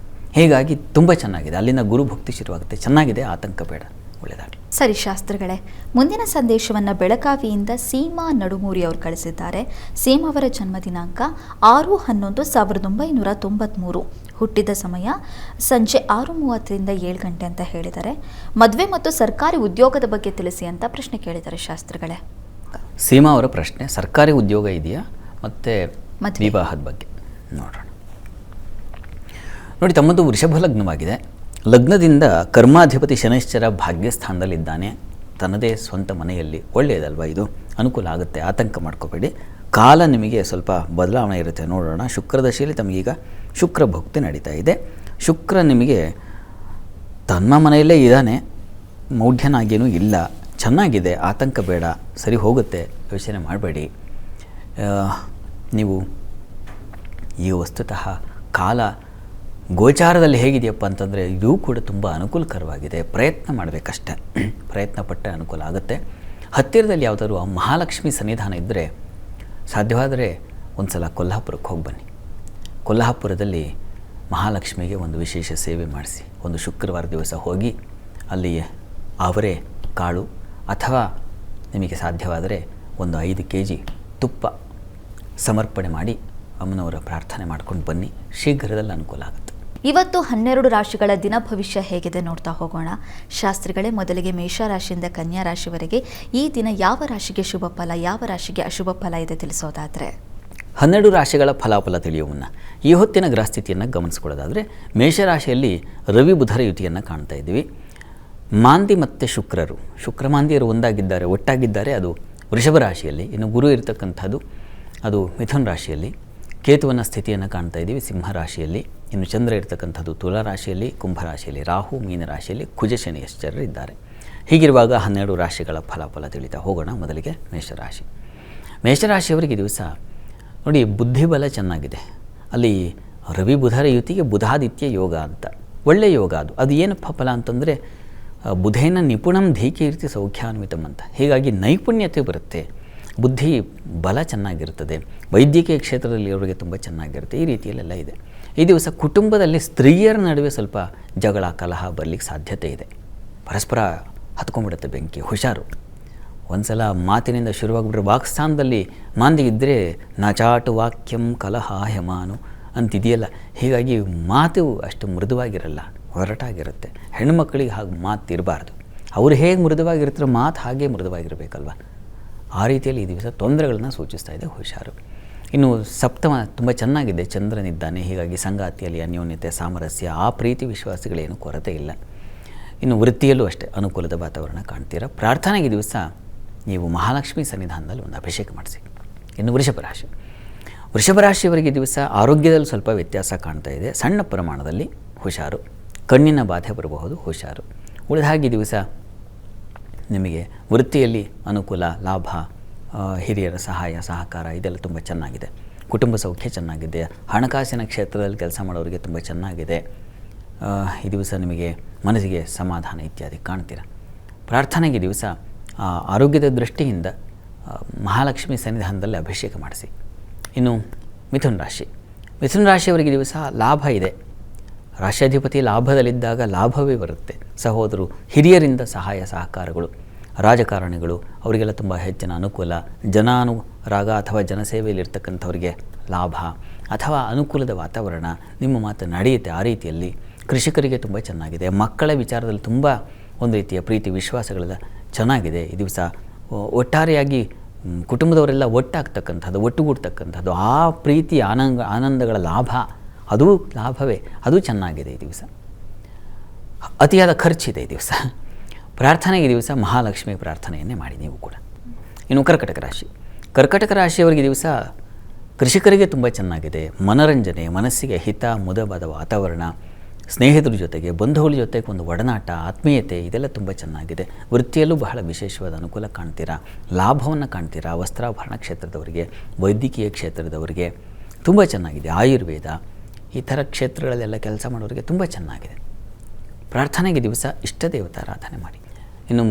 ಹೀಗಾಗಿ ತುಂಬ ಚೆನ್ನಾಗಿದೆ. ಅಲ್ಲಿಂದ ಗುರು ಭಕ್ತಿ ಶುರುವಾಗುತ್ತೆ, ಚೆನ್ನಾಗಿದೆ, ಆತಂಕ ಬೇಡ, ಒಳ್ಳೆಯದಾಗಲಿ. ಸರಿ ಶಾಸ್ತ್ರಿಗಳೇ, ಮುಂದಿನ ಸಂದೇಶವನ್ನು ಬೆಳಗಾವಿಯಿಂದ ಸೀಮಾ ನಡುಮೂರಿ ಅವರು ಕಳಿಸಿದ್ದಾರೆ. ಸೀಮಾ ಅವರ ಜನ್ಮ ದಿನಾಂಕ 6/11/1993, ಹುಟ್ಟಿದ ಸಮಯ ಸಂಜೆ 6:30ರಿಂದ 7 ಗಂಟೆ ಅಂತ ಹೇಳಿದ್ದಾರೆ. ಮದುವೆ ಮತ್ತು ಸರ್ಕಾರಿ ಉದ್ಯೋಗದ ಬಗ್ಗೆ ತಿಳಿಸಿ ಅಂತ ಪ್ರಶ್ನೆ ಕೇಳಿದ್ದಾರೆ ಶಾಸ್ತ್ರಿಗಳೇ. ಸೀಮಾ ಅವರ ಪ್ರಶ್ನೆ ಸರ್ಕಾರಿ ಉದ್ಯೋಗ ಇದೆಯಾ ಮತ್ತು ವಿವಾಹದ ಬಗ್ಗೆ ನೋಡೋಣ. ನೋಡಿ, ತಮ್ಮದು ವೃಷಭ ಲಗ್ನವಾಗಿದೆ. ಲಗ್ನದಿಂದ ಕರ್ಮಾಧಿಪತಿ ಶನೈಶ್ಚರ ಭಾಗ್ಯಸ್ಥಾನದಲ್ಲಿದ್ದಾನೆ, ತನ್ನದೇ ಸ್ವಂತ ಮನೆಯಲ್ಲಿ. ಒಳ್ಳೆಯದಲ್ವ ಇದು? ಅನುಕೂಲ ಆಗುತ್ತೆ, ಆತಂಕ ಮಾಡ್ಕೋಬೇಡಿ. ಕಾಲ ನಿಮಗೆ ಸ್ವಲ್ಪ ಬದಲಾವಣೆ ಇರುತ್ತೆ, ನೋಡೋಣ. ಶುಕ್ರದಶೆಯಲ್ಲಿ ತಮಗೀಗ ಶುಕ್ರ ಭಕ್ತಿ ನಡೀತಾ ಇದೆ. ಶುಕ್ರ ನಿಮಗೆ ತನ್ನ ಮನೆಯಲ್ಲೇ ಇದ್ದಾನೆ, ಮೌಢ್ಯನಾಗೇನೂ ಇಲ್ಲ, ಚೆನ್ನಾಗಿದೆ, ಆತಂಕ ಬೇಡ, ಸರಿ ಹೋಗುತ್ತೆ, ಯೋಚನೆ ಮಾಡಬೇಡಿ. ನೀವು ಈ ವಸ್ತುತಃ ಕಾಲ ಗೋಚಾರದಲ್ಲಿ ಹೇಗಿದೆಯಪ್ಪ ಅಂತಂದರೆ ಇದು ಕೂಡ ತುಂಬ ಅನುಕೂಲಕರವಾಗಿದೆ. ಪ್ರಯತ್ನ ಮಾಡಬೇಕಷ್ಟೆ, ಪ್ರಯತ್ನ ಪಟ್ಟರೆ ಅನುಕೂಲ ಆಗುತ್ತೆ. ಹತ್ತಿರದಲ್ಲಿ ಯಾವುದಾದ್ರು ಮಹಾಲಕ್ಷ್ಮಿ ಸನ್ನಿಧಾನ ಇದ್ದರೆ ಸಾಧ್ಯವಾದರೆ ಒಂದು ಸಲ ಕೊಲ್ಹಾಪುರಕ್ಕೆ ಹೋಗಿ ಬನ್ನಿ. ಕೊಲ್ಹಾಪುರದಲ್ಲಿ ಮಹಾಲಕ್ಷ್ಮಿಗೆ ಒಂದು ವಿಶೇಷ ಸೇವೆ ಮಾಡಿಸಿ, ಒಂದು ಶುಕ್ರವಾರ ದಿವಸ ಹೋಗಿ ಅಲ್ಲಿ ಅವರೇ ಕಾಳು ಅಥವಾ ನಿಮಗೆ ಸಾಧ್ಯವಾದರೆ ಒಂದು 5 kg ತುಪ್ಪ ಸಮರ್ಪಣೆ ಮಾಡಿ ಅಮ್ಮನವರ ಪ್ರಾರ್ಥನೆ ಮಾಡ್ಕೊಂಡು ಬನ್ನಿ, ಶೀಘ್ರದಲ್ಲಿ ಅನುಕೂಲ ಆಗುತ್ತೆ. ಇವತ್ತು 12 ರಾಶಿಗಳ ದಿನ ಭವಿಷ್ಯ ಹೇಗಿದೆ ನೋಡ್ತಾ ಹೋಗೋಣ. ಶಾಸ್ತ್ರಿಗಳೇ, ಮೊದಲಿಗೆ ಮೇಷರಾಶಿಯಿಂದ ಕನ್ಯಾ ರಾಶಿವರೆಗೆ ಈ ದಿನ ಯಾವ ರಾಶಿಗೆ ಶುಭ ಫಲ, ಯಾವ ರಾಶಿಗೆ ಅಶುಭ ಫಲ ಇದೆ ತಿಳಿಸೋದಾದರೆ? 12 ರಾಶಿಗಳ ಫಲಾಫಲ ತಿಳಿಯುವ ಮುನ್ನ ಈ ಹೊತ್ತಿನ ಗ್ರಹಸ್ಥಿತಿಯನ್ನು ಗಮನಿಸ್ಕೊಳ್ಳೋದಾದರೆ, ಮೇಷರಾಶಿಯಲ್ಲಿ ರವಿ ಬುಧರ ಯುತಿಯನ್ನು ಕಾಣ್ತಾ ಇದ್ದೀವಿ. ಮಾಂದಿ ಮತ್ತು ಶುಕ್ರಮಾಂದಿಯರು ಒಂದಾಗಿದ್ದಾರೆ, ಒಟ್ಟಾಗಿದ್ದಾರೆ. ಅದು ವೃಷಭ ರಾಶಿಯಲ್ಲಿ. ಇನ್ನು ಗುರು ಇರತಕ್ಕಂಥದ್ದು ಅದು ಮಿಥುನ ರಾಶಿಯಲ್ಲಿ. ಕೇತುವಿನ ಸ್ಥಿತಿಯನ್ನು ಕಾಣ್ತಾ ಇದ್ದೀವಿ ಸಿಂಹ ರಾಶಿಯಲ್ಲಿ. ಇನ್ನು ಚಂದ್ರ ಇರತಕ್ಕಂಥದ್ದು ತುಲಾ ರಾಶಿಯಲ್ಲಿ, ಕುಂಭ ರಾಶಿಯಲ್ಲಿ, ರಾಹು ಮೀನ ರಾಶಿಯಲ್ಲಿ, ಕುಜ ಶನಿ ಯಶ್ಚರರು ಇದ್ದಾರೆ. ಹೀಗಿರುವಾಗ 12 ರಾಶಿಗಳ ಫಲಾಫಲ ತಿಳಿತಾ ಹೋಗೋಣ. ಮೊದಲಿಗೆ ಮೇಷರಾಶಿ. ಮೇಷರಾಶಿಯವರಿಗೆ ಈ ದಿವಸ ನೋಡಿ, ಬುದ್ಧಿಬಲ ಚೆನ್ನಾಗಿದೆ. ಅಲ್ಲಿ ರವಿ ಬುಧರ ಯುತಿಗೆ ಬುಧಾದಿತ್ಯ ಯೋಗ ಅಂತ ಒಳ್ಳೆಯ ಯೋಗ. ಅದು ಏನಪ್ಪ ಫಲ ಅಂತಂದರೆ ಬುಧೇನ ನಿಪುಣಂ ಧೀಕೀರ್ತಿ ಸೌಖ್ಯಾನ್ವಿತಂ ಅಂತ. ಹೀಗಾಗಿ ನೈಪುಣ್ಯತೆ ಬರುತ್ತೆ, ಬುದ್ಧಿ ಬಲ ಚೆನ್ನಾಗಿರ್ತದೆ, ವೈದ್ಯಕೀಯ ಕ್ಷೇತ್ರದಲ್ಲಿ ಅವರಿಗೆ ತುಂಬ ಚೆನ್ನಾಗಿರುತ್ತೆ. ಈ ರೀತಿಯಲ್ಲೆಲ್ಲ ಇದೆ. ಈ ದಿವಸ ಕುಟುಂಬದಲ್ಲಿ ಸ್ತ್ರೀಯರ ನಡುವೆ ಸ್ವಲ್ಪ ಜಗಳ ಕಲಹ ಬರಲಿಕ್ಕೆ ಸಾಧ್ಯತೆ ಇದೆ. ಪರಸ್ಪರ ಹತ್ಕೊಂಡ್ಬಿಡುತ್ತೆ ಬೆಂಕಿ, ಹುಷಾರು. ಒಂದು ಸಲ ಮಾತಿನಿಂದ ಶುರುವಾಗಿಬಿಟ್ರೆ ವಾಕ್ಸ್ಥಾನದಲ್ಲಿ ಮಾಂದಿಗಿದ್ದರೆ ನಾಚಾಟು ವಾಕ್ಯಂ ಕಲಹ ಹೆಮಾನು ಅಂತಿದೆಯಲ್ಲ. ಹೀಗಾಗಿ ಮಾತು ಅಷ್ಟು ಮೃದುವಾಗಿರಲ್ಲ, ಹೊರಟಾಗಿರುತ್ತೆ. ಹೆಣ್ಣುಮಕ್ಕಳಿಗೆ ಹಾಗೆ ಮಾತು ಇರಬಾರ್ದು. ಅವರು ಹೇಗೆ ಮೃದುವಾಗಿರ್ತಾರೋ ಮಾತು ಹಾಗೇ ಮೃದುವಾಗಿರಬೇಕಲ್ವ. ಆ ರೀತಿಯಲ್ಲಿ ಈ ದಿವಸ ತೊಂದರೆಗಳನ್ನು ಸೂಚಿಸ್ತಾ ಇದೆ, ಹುಷಾರು. ಇನ್ನು ಸಪ್ತಮ ತುಂಬ ಚೆನ್ನಾಗಿದೆ, ಚಂದ್ರನಿದ್ದಾನೆ. ಹೀಗಾಗಿ ಸಂಗಾತಿಯಲ್ಲಿ ಅನ್ಯೋನ್ಯತೆ, ಸಾಮರಸ್ಯ, ಆ ಪ್ರೀತಿ ವಿಶ್ವಾಸಗಳೇನು ಕೊರತೆ ಇಲ್ಲ. ಇನ್ನು ವೃತ್ತಿಯಲ್ಲೂ ಅಷ್ಟೇ ಅನುಕೂಲದ ವಾತಾವರಣ ಕಾಣ್ತೀರಾ. ಪ್ರಾರ್ಥನೆಗೆ ದಿವಸ ನೀವು ಮಹಾಲಕ್ಷ್ಮಿ ಸನ್ನಿಧಾನದಲ್ಲಿ ಒಂದು ಅಭಿಷೇಕ ಮಾಡಿಸಿ. ಇನ್ನು ವೃಷಭ ರಾಶಿಯವರಿಗೆ ದಿವಸ ಆರೋಗ್ಯದಲ್ಲಿ ಸ್ವಲ್ಪ ವ್ಯತ್ಯಾಸ ಕಾಣ್ತಾ ಇದೆ. ಸಣ್ಣ ಪ್ರಮಾಣದಲ್ಲಿ ಹುಷಾರು, ಕಣ್ಣಿನ ಬಾಧೆ ಬರಬಹುದು, ಹುಷಾರು. ಉಳಿದ ಹಾಗೆ ದಿವಸ ನಿಮಗೆ ವೃತ್ತಿಯಲ್ಲಿ ಅನುಕೂಲ, ಲಾಭ, ಹಿರಿಯರ ಸಹಾಯ ಸಹಕಾರ ಇದೆಲ್ಲ ತುಂಬ ಚೆನ್ನಾಗಿದೆ. ಕುಟುಂಬ ಸೌಖ್ಯ ಚೆನ್ನಾಗಿದೆ. ಹಣಕಾಸಿನ ಕ್ಷೇತ್ರದಲ್ಲಿ ಕೆಲಸ ಮಾಡೋರಿಗೆ ತುಂಬ ಚೆನ್ನಾಗಿದೆ. ಈ ದಿವಸ ನಿಮಗೆ ಮನಸ್ಸಿಗೆ ಸಮಾಧಾನ ಇತ್ಯಾದಿ ಕಾಣ್ತೀರ. ಪ್ರಾರ್ಥನೆಗೆ ದಿವಸ ಆರೋಗ್ಯದ ದೃಷ್ಟಿಯಿಂದ ಮಹಾಲಕ್ಷ್ಮಿ ಸನ್ನಿಧಾನದಲ್ಲಿ ಅಭಿಷೇಕ ಮಾಡಿಸಿ. ಇನ್ನು ಮಿಥುನ ರಾಶಿಯವರಿಗೆ ದಿವಸ ಲಾಭ ಇದೆ. ರಾಶ್ಯಾಧಿಪತಿ ಲಾಭದಲ್ಲಿದ್ದಾಗ ಲಾಭವೇ ಬರುತ್ತೆ. ಸಹೋದರು ಹಿರಿಯರಿಂದ ಸಹಾಯ ಸಹಕಾರಗಳು, ರಾಜಕಾರಣಿಗಳು ಅವರಿಗೆಲ್ಲ ತುಂಬ ಹೆಚ್ಚಿನ ಅನುಕೂಲ. ಜನಾನುರಾಗ ಅಥವಾ ಜನಸೇವೆಯಲ್ಲಿರ್ತಕ್ಕಂಥವರಿಗೆ ಲಾಭ ಅಥವಾ ಅನುಕೂಲದ ವಾತಾವರಣ, ನಿಮ್ಮ ಮಾತು ನಡೆಯುತ್ತೆ. ಆ ರೀತಿಯಲ್ಲಿ ಕೃಷಿಕರಿಗೆ ತುಂಬ ಚೆನ್ನಾಗಿದೆ. ಮಕ್ಕಳ ವಿಚಾರದಲ್ಲಿ ತುಂಬ ಒಂದು ರೀತಿಯ ಪ್ರೀತಿ ವಿಶ್ವಾಸಗಳೆಲ್ಲ ಚೆನ್ನಾಗಿದೆ. ಈ ದಿವಸ ಒಟ್ಟಾರೆಯಾಗಿ ಕುಟುಂಬದವರೆಲ್ಲ ಒಟ್ಟಾಗ್ತಕ್ಕಂಥದ್ದು, ಒಟ್ಟುಗೂಡ್ತಕ್ಕಂಥದ್ದು, ಆ ಪ್ರೀತಿ ಆನಂದಗಳ ಲಾಭ, ಅದು ಲಾಭವೇ, ಅದು ಚೆನ್ನಾಗಿದೆ. ಈ ದಿವಸ ಅತಿಯಾದ ಖರ್ಚಿದೆ. ಈ ದಿವಸ ಪ್ರಾರ್ಥನೆಗೆ ದಿವಸ ಮಹಾಲಕ್ಷ್ಮಿ ಪ್ರಾರ್ಥನೆಯನ್ನೇ ಮಾಡಿ ನೀವು ಕೂಡ. ಇನ್ನು ಕರ್ಕಟಕ ರಾಶಿಯವರಿಗೆ ದಿವಸ ಕೃಷಿಕರಿಗೆ ತುಂಬ ಚೆನ್ನಾಗಿದೆ. ಮನರಂಜನೆ, ಮನಸ್ಸಿಗೆ ಹಿತ ಮುದವಾದ ವಾತಾವರಣ, ಸ್ನೇಹಿತರ ಜೊತೆಗೆ ಬಂಧುಗಳ ಜೊತೆಗೆ ಒಂದು ಒಡನಾಟ, ಆತ್ಮೀಯತೆ ಇದೆಲ್ಲ ತುಂಬ ಚೆನ್ನಾಗಿದೆ. ವೃತ್ತಿಯಲ್ಲೂ ಬಹಳ ವಿಶೇಷವಾದ ಅನುಕೂಲ ಕಾಣ್ತೀರಾ, ಲಾಭವನ್ನು ಕಾಣ್ತೀರಾ. ವಸ್ತ್ರಾಭರಣ ಕ್ಷೇತ್ರದವರಿಗೆ, ವೈದ್ಯಕೀಯ ಕ್ಷೇತ್ರದವರಿಗೆ ತುಂಬ ಚೆನ್ನಾಗಿದೆ. ಆಯುರ್ವೇದ ಈ ಥರ ಕ್ಷೇತ್ರಗಳಲ್ಲೆಲ್ಲ ಕೆಲಸ ಮಾಡೋರಿಗೆ ತುಂಬ ಚೆನ್ನಾಗಿದೆ. ಪ್ರಾರ್ಥನೆಗೆ ದಿವಸ ಇಷ್ಟ ದೇವತಾರಾಧನೆ ಮಾಡಿ. ಇನ್ನು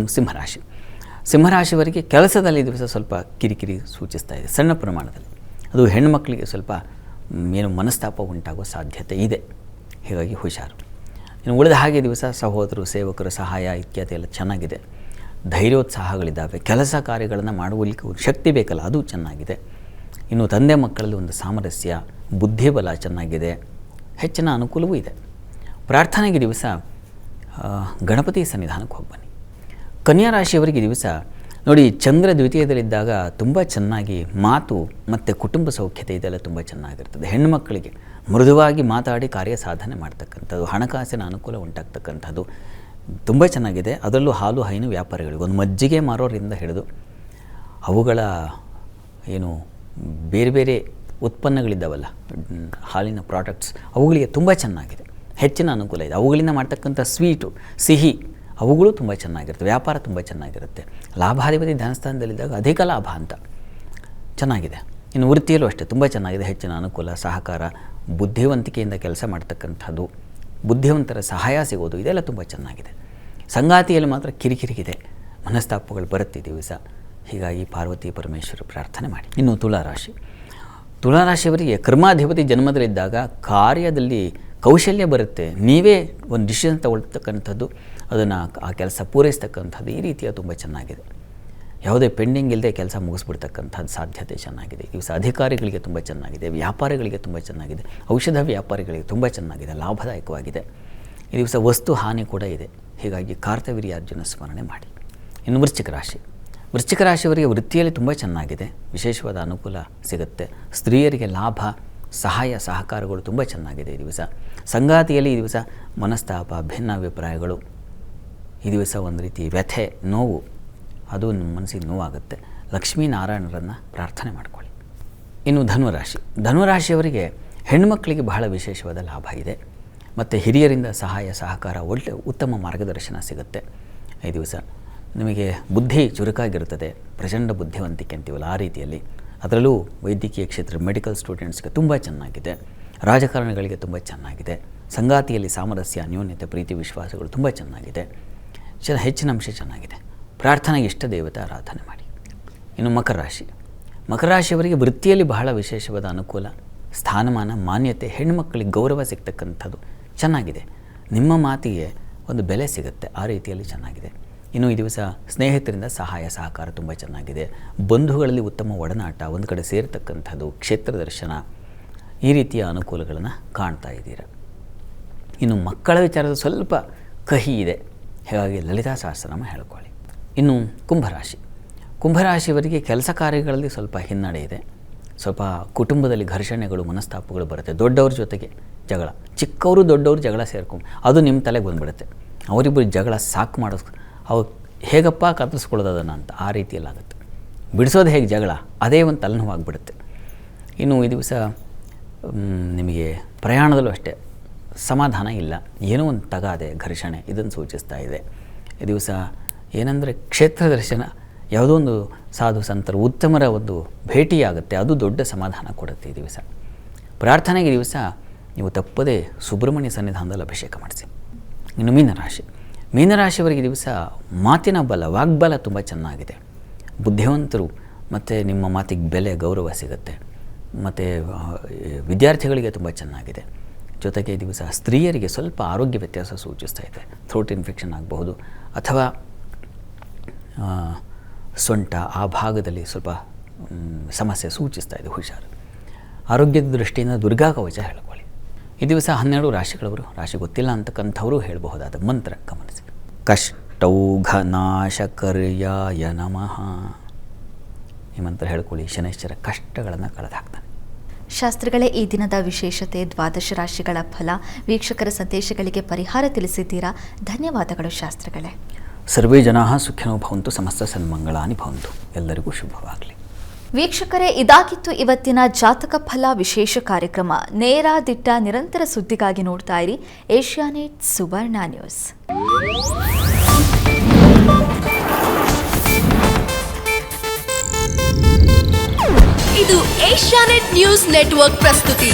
ಸಿಂಹರಾಶಿಯವರಿಗೆ ಕೆಲಸದಲ್ಲಿ ದಿವಸ ಸ್ವಲ್ಪ ಕಿರಿಕಿರಿ ಸೂಚಿಸ್ತಾ ಇದೆ, ಸಣ್ಣ ಪ್ರಮಾಣದಲ್ಲಿ. ಅದು ಹೆಣ್ಣುಮಕ್ಕಳಿಗೆ ಸ್ವಲ್ಪ ಏನು ಮನಸ್ತಾಪ ಉಂಟಾಗೋ ಸಾಧ್ಯತೆ ಇದೆ. ಹೀಗಾಗಿ ಹುಷಾರು. ಇನ್ನು ಉಳಿದ ಹಾಗೆ ದಿವಸ ಸಹೋದರರು, ಸೇವಕರು ಸಹಾಯ ಇತ್ಯಾದಿ ಎಲ್ಲ ಚೆನ್ನಾಗಿದೆ. ಧೈರ್ಯೋತ್ಸಾಹಗಳಿದ್ದಾವೆ. ಕೆಲಸ ಕಾರ್ಯಗಳನ್ನು ಮಾಡುವಲಿಕ್ಕೆ ಒಂದು ಶಕ್ತಿ ಬೇಕಲ್ಲ, ಅದು ಚೆನ್ನಾಗಿದೆ. ಇನ್ನು ತಂದೆ ಮಕ್ಕಳಲ್ಲಿ ಒಂದು ಸಾಮರಸ್ಯ, ಬುದ್ಧಿಬಲ ಚೆನ್ನಾಗಿದೆ. ಹೆಚ್ಚಿನ ಅನುಕೂಲವೂ ಇದೆ. ಪ್ರಾರ್ಥನೆಗೆ ದಿವಸ ಗಣಪತಿ ಸನ್ನಿಧಾನಕ್ಕೆ ಹೋಗಿ ಬನ್ನಿ. ಕನ್ಯಾ ರಾಶಿಯವರಿಗೆ ದಿವಸ ನೋಡಿ, ಚಂದ್ರ ದ್ವಿತೀಯದಲ್ಲಿದ್ದಾಗ ತುಂಬ ಚೆನ್ನಾಗಿ ಮಾತು ಮತ್ತು ಕುಟುಂಬ ಸೌಖ್ಯತೆ ಇದೆಲ್ಲ ತುಂಬ ಚೆನ್ನಾಗಿರ್ತದೆ. ಹೆಣ್ಣುಮಕ್ಕಳಿಗೆ ಮೃದುವಾಗಿ ಮಾತಾಡಿ ಕಾರ್ಯ ಸಾಧನೆ ಮಾಡ್ತಕ್ಕಂಥದ್ದು, ಹಣಕಾಸಿನ ಅನುಕೂಲ ಉಂಟಾಗ್ತಕ್ಕಂಥದ್ದು ತುಂಬ ಚೆನ್ನಾಗಿದೆ. ಅದರಲ್ಲೂ ಹಾಲು ಹೈನು ವ್ಯಾಪಾರಿಗಳಿಗೆ, ಒಂದು ಮಜ್ಜಿಗೆ ಮಾರೋರಿಂದ ಹಿಡಿದು ಅವುಗಳ ಏನು ಬೇರೆ ಬೇರೆ ಉತ್ಪನ್ನಗಳಿದ್ದಾವಲ್ಲ, ಹಾಲಿನ ಪ್ರಾಡಕ್ಟ್ಸ್, ಅವುಗಳಿಗೆ ತುಂಬ ಚೆನ್ನಾಗಿದೆ. ಹೆಚ್ಚಿನ ಅನುಕೂಲ ಇದೆ. ಅವುಗಳಿಂದ ಮಾಡ್ತಕ್ಕಂಥ ಸ್ವೀಟು, ಸಿಹಿ, ಅವುಗಳು ತುಂಬ ಚೆನ್ನಾಗಿರುತ್ತೆ. ವ್ಯಾಪಾರ ತುಂಬ ಚೆನ್ನಾಗಿರುತ್ತೆ. ಲಾಭಾಧಿಪತಿ ಧನಸ್ಥಾನದಲ್ಲಿದ್ದಾಗ ಅಧಿಕ ಲಾಭ ಅಂತ ಚೆನ್ನಾಗಿದೆ. ಇನ್ನು ವೃತ್ತಿಯಲ್ಲೂ ಅಷ್ಟೇ ತುಂಬ ಚೆನ್ನಾಗಿದೆ. ಹೆಚ್ಚಿನ ಅನುಕೂಲ, ಸಹಕಾರ, ಬುದ್ಧಿವಂತಿಕೆಯಿಂದ ಕೆಲಸ ಮಾಡ್ತಕ್ಕಂಥದ್ದು, ಬುದ್ಧಿವಂತರ ಸಹಾಯ ಸಿಗೋದು, ಇದೆಲ್ಲ ತುಂಬ ಚೆನ್ನಾಗಿದೆ. ಸಂಗಾತಿಯಲ್ಲಿ ಮಾತ್ರ ಕಿರಿಕಿರಿಗಿದೆ, ಮನಸ್ತಾಪಗಳು ಬರುತ್ತೆ ದಿವಸ. ಹೀಗಾಗಿ ಪಾರ್ವತಿ ಪರಮೇಶ್ವರ ಪ್ರಾರ್ಥನೆ ಮಾಡಿ. ಇನ್ನು ತುಲಾರಾಶಿಯವರಿಗೆ ಕರ್ಮಾಧಿಪತಿ ಜನ್ಮದಲ್ಲಿದ್ದಾಗ ಕಾರ್ಯದಲ್ಲಿ ಕೌಶಲ್ಯ ಬರುತ್ತೆ. ನೀವೇ ಒಂದು ಡಿಸಿಷನ್ ತಗೊಳ್ತಕ್ಕಂಥದ್ದು, ಅದನ್ನು ಆ ಕೆಲಸ ಪೂರೈಸ್ತಕ್ಕಂಥದ್ದು, ಈ ರೀತಿಯ ತುಂಬ ಚೆನ್ನಾಗಿದೆ. ಯಾವುದೇ ಪೆಂಡಿಂಗ್ ಇಲ್ಲದೆ ಕೆಲಸ ಮುಗಿಸ್ಬಿಡ್ತಕ್ಕಂಥದ್ದು ಸಾಧ್ಯತೆ ಚೆನ್ನಾಗಿದೆ. ಈ ದಿವಸ ಅಧಿಕಾರಿಗಳಿಗೆ ತುಂಬ ಚೆನ್ನಾಗಿದೆ. ವ್ಯಾಪಾರಿಗಳಿಗೆ ತುಂಬ ಚೆನ್ನಾಗಿದೆ. ಔಷಧ ವ್ಯಾಪಾರಿಗಳಿಗೆ ತುಂಬ ಚೆನ್ನಾಗಿದೆ, ಲಾಭದಾಯಕವಾಗಿದೆ. ಈ ದಿವಸ ವಸ್ತು ಹಾನಿ ಕೂಡ ಇದೆ. ಹೀಗಾಗಿ ಕಾರ್ತವೀರ್ಯಾರ್ಜುನ ಸ್ಮರಣೆ ಮಾಡಿ. ಇನ್ನು ವೃಶ್ಚಿಕ ರಾಶಿಯವರಿಗೆ ವೃತ್ತಿಯಲ್ಲಿ ತುಂಬ ಚೆನ್ನಾಗಿದೆ. ವಿಶೇಷವಾದ ಅನುಕೂಲ ಸಿಗುತ್ತೆ. ಸ್ತ್ರೀಯರಿಗೆ ಲಾಭ, ಸಹಾಯ ಸಹಕಾರಗಳು ತುಂಬ ಚೆನ್ನಾಗಿದೆ. ಈ ದಿವಸ ಸಂಗಾತಿಯಲ್ಲಿ ಈ ದಿವಸ ಮನಸ್ತಾಪ, ಭಿನ್ನಾಭಿಪ್ರಾಯಗಳು ಈ ದಿವಸ ಒಂದು ರೀತಿ ವ್ಯಥೆ, ನೋವು, ಅದು ನಿಮ್ಮ ಮನಸ್ಸಿಗೆ ನೋವಾಗುತ್ತೆ. ಲಕ್ಷ್ಮೀನಾರಾಯಣರನ್ನು ಪ್ರಾರ್ಥನೆ ಮಾಡಿಕೊಳ್ಳಿ. ಇನ್ನು ಧನುರಾಶಿಯವರಿಗೆ ಹೆಣ್ಣುಮಕ್ಕಳಿಗೆ ಬಹಳ ವಿಶೇಷವಾದ ಲಾಭ ಇದೆ. ಮತ್ತು ಹಿರಿಯರಿಂದ ಸಹಾಯ ಸಹಕಾರ, ಉತ್ತಮ ಮಾರ್ಗದರ್ಶನ ಸಿಗುತ್ತೆ. ಈ ದಿವಸ ನಿಮಗೆ ಬುದ್ಧಿ ಚುರುಕಾಗಿರುತ್ತದೆ, ಪ್ರಚಂಡ ಬುದ್ಧಿವಂತಿಕೆ ಅಂತೀವಲ್ಲ ಆ ರೀತಿಯಲ್ಲಿ. ಅದರಲ್ಲೂ ವೈದ್ಯಕೀಯ ಕ್ಷೇತ್ರ, ಮೆಡಿಕಲ್ ಸ್ಟೂಡೆಂಟ್ಸ್ಗೆ ತುಂಬ ಚೆನ್ನಾಗಿದೆ. ರಾಜಕಾರಣಿಗಳಿಗೆ ತುಂಬ ಚೆನ್ನಾಗಿದೆ. ಸಂಗಾತಿಯಲ್ಲಿ ಸಾಮರಸ್ಯ, ಅನ್ಯೋನ್ಯತೆ, ಪ್ರೀತಿ, ವಿಶ್ವಾಸಗಳು ತುಂಬ ಚೆನ್ನಾಗಿದೆ. ಹೆಚ್ಚಿನ ಅಂಶ ಚೆನ್ನಾಗಿದೆ. ಪ್ರಾರ್ಥನೆಗೆ ಇಷ್ಟ ದೇವತೆ ಆರಾಧನೆ ಮಾಡಿ. ಇನ್ನು ಮಕರ ರಾಶಿಯವರಿಗೆ ವೃತ್ತಿಯಲ್ಲಿ ಬಹಳ ವಿಶೇಷವಾದ ಅನುಕೂಲ, ಸ್ಥಾನಮಾನ, ಮಾನ್ಯತೆ, ಹೆಣ್ಣುಮಕ್ಕಳಿಗೆ ಗೌರವ ಸಿಗ್ತಕ್ಕಂಥದ್ದು ಚೆನ್ನಾಗಿದೆ. ನಿಮ್ಮ ಮಾತಿಗೆ ಒಂದು ಬೆಲೆ ಸಿಗುತ್ತೆ, ಆ ರೀತಿಯಲ್ಲಿ ಚೆನ್ನಾಗಿದೆ. ಇನ್ನು ಈ ದಿವಸ ಸ್ನೇಹಿತರಿಂದ ಸಹಾಯ ಸಹಕಾರ ತುಂಬ ಚೆನ್ನಾಗಿದೆ. ಬಂಧುಗಳಲ್ಲಿ ಉತ್ತಮ ಒಡನಾಟ, ಒಂದು ಕಡೆ ಸೇರ್ತಕ್ಕಂಥದ್ದು, ಕ್ಷೇತ್ರ ದರ್ಶನ, ಈ ರೀತಿಯ ಅನುಕೂಲಗಳನ್ನು ಕಾಣ್ತಾ ಇದ್ದೀರ. ಇನ್ನು ಮಕ್ಕಳ ವಿಚಾರದ ಸ್ವಲ್ಪ ಕಹಿ ಇದೆ, ಹೀಗಾಗಿ ಲಲಿತಾ ಸಹಸ್ರನಾಮ ಹೇಳ್ಕೊಳ್ಳಿ. ಇನ್ನು ಕುಂಭರಾಶಿಯವರಿಗೆ ಕೆಲಸ ಕಾರ್ಯಗಳಲ್ಲಿ ಸ್ವಲ್ಪ ಹಿನ್ನಡೆ ಇದೆ. ಸ್ವಲ್ಪ ಕುಟುಂಬದಲ್ಲಿ ಘರ್ಷಣೆಗಳು, ಮನಸ್ತಾಪಗಳು ಬರುತ್ತೆ. ದೊಡ್ಡವ್ರ ಜೊತೆಗೆ ಜಗಳ, ಚಿಕ್ಕವರು ದೊಡ್ಡವರು ಜಗಳ ಸೇರ್ಕೊಂಡು ಅದು ನಿಮ್ಮ ತಲೆಗೆ ಬಂದುಬಿಡುತ್ತೆ. ಅವರಿಬ್ಬರು ಜಗಳ ಸಾಕು ಮಾಡೋದು, ಅವು ಹೇಗಪ್ಪ ಕತ್ತರಿಸ್ಕೊಳ್ಳೋದು ಅದನ್ನು ಅಂತ, ಆ ರೀತಿಯಲ್ಲಾಗುತ್ತೆ. ಬಿಡಿಸೋದು ಹೇಗೆ ಜಗಳ, ಅದೇ ಒಂದು ತಲೆನೋವಾಗಿಬಿಡುತ್ತೆ. ಇನ್ನು ಈ ದಿವಸ ನಿಮಗೆ ಪ್ರಯಾಣದಲ್ಲೂ ಅಷ್ಟೇ ಸಮಾಧಾನ ಇಲ್ಲ, ಏನೋ ಒಂದು ತಗಾದೆ, ಘರ್ಷಣೆ ಇದನ್ನು ಸೂಚಿಸ್ತಾ ಇದೆ. ಈ ದಿವಸ ಏನಂದರೆ ಕ್ಷೇತ್ರ ದರ್ಶನ, ಯಾವುದೋ ಒಂದು ಸಾಧು ಸಂತರು, ಉತ್ತಮರ ಒಂದು ಭೇಟಿಯಾಗುತ್ತೆ, ಅದು ದೊಡ್ಡ ಸಮಾಧಾನ ಕೊಡುತ್ತೆ. ಈ ದಿವಸ ಪ್ರಾರ್ಥನೆಗೆ ದಿವಸ ನೀವು ತಪ್ಪದೇ ಸುಬ್ರಹ್ಮಣ್ಯ ಸನ್ನಿಧಾನದಲ್ಲಿ ಅಭಿಷೇಕ ಮಾಡಿಸಿ. ಇನ್ನು ಮೀನರಾಶಿಯವರಿಗೆ ದಿವಸ ಮಾತಿನ ಬಲ, ವಾಗ್ಬಲ ತುಂಬ ಚೆನ್ನಾಗಿದೆ. ಬುದ್ಧಿವಂತರು ಮತ್ತು ನಿಮ್ಮ ಮಾತಿಗೆ ಬೆಲೆ, ಗೌರವ ಸಿಗುತ್ತೆ. ಮತ್ತು ವಿದ್ಯಾರ್ಥಿಗಳಿಗೆ ತುಂಬ ಚೆನ್ನಾಗಿದೆ. ಜೊತೆಗೆ ಈ ದಿವಸ ಸ್ತ್ರೀಯರಿಗೆ ಸ್ವಲ್ಪ ಆರೋಗ್ಯ ವ್ಯತ್ಯಾಸ ಸೂಚಿಸ್ತಾ ಇದೆ. ಥ್ರೋಟ್ ಇನ್ಫೆಕ್ಷನ್ ಆಗಬಹುದು, ಅಥವಾ ಸೊಂಟ ಆ ಭಾಗದಲ್ಲಿ ಸ್ವಲ್ಪ ಸಮಸ್ಯೆ ಸೂಚಿಸ್ತಾ ಇದೆ, ಹುಷಾರು. ಆರೋಗ್ಯದ ದೃಷ್ಟಿಯಿಂದ ದುರ್ಗಾ ಕವಚ ಹೇಳ್ಕೊಳ್ಳಿ. ಈ ದಿವಸ 12 ರಾಶಿಗಳವರು, ರಾಶಿ ಗೊತ್ತಿಲ್ಲ ಅಂತಕ್ಕಂಥವರು ಹೇಳಬಹುದಾದ ಮಂತ್ರ ಗಮನಿಸಿ. ಕಷ್ಟೌಘನಾಶಕರ್ಯಾಯ ನಮಃ. ಈ ಮಂತ್ರ ಹೇಳ್ಕೊಳ್ಳಿ, ಶನೈಶ್ಚರ ಕಷ್ಟಗಳನ್ನು ಕಳೆದಾಕ್ತಾನೆ. ಶಾಸ್ತ್ರಿಗಳೇ, ಈ ದಿನದ ವಿಶೇಷತೆ, ದ್ವಾದಶ ರಾಶಿಗಳ ಫಲ, ವೀಕ್ಷಕರ ಸಂದೇಶಗಳಿಗೆ ಪರಿಹಾರ ತಿಳಿಸಿದ್ದೀರಾ. ಧನ್ಯವಾದಗಳು ಶಾಸ್ತ್ರಿಗಳೇ. ಸರ್ವೇ ಜನಾಃ ಸುಖಿನೋ ಭವಂತು, ಸಮಸ್ತ ಸನ್ಮಂಗಳಾನಿ ಭವಂತು. ಎಲ್ಲರಿಗೂ ಶುಭವಾಗಲಿ. ವೀಕ್ಷಕರೇ, ಇದಾಗಿತ್ತು ಇವತ್ತಿನ ಜಾತಕ ಫಲ ವಿಶೇಷ ಕಾರ್ಯಕ್ರಮ. ನೇರ, ದಿಟ್ಟ, ನಿರಂತರ ಸುದ್ದಿಗಾಗಿ ನೋಡ್ತಾ ಇರಿ ಏಷ್ಯಾನೆಟ್ ಸುವರ್ಣ ನ್ಯೂಸ್. ಇದು ಏಷ್ಯಾನೆಟ್ ನ್ಯೂಸ್ ನೆಟ್ವರ್ಕ್ ಪ್ರಸ್ತುತಿ.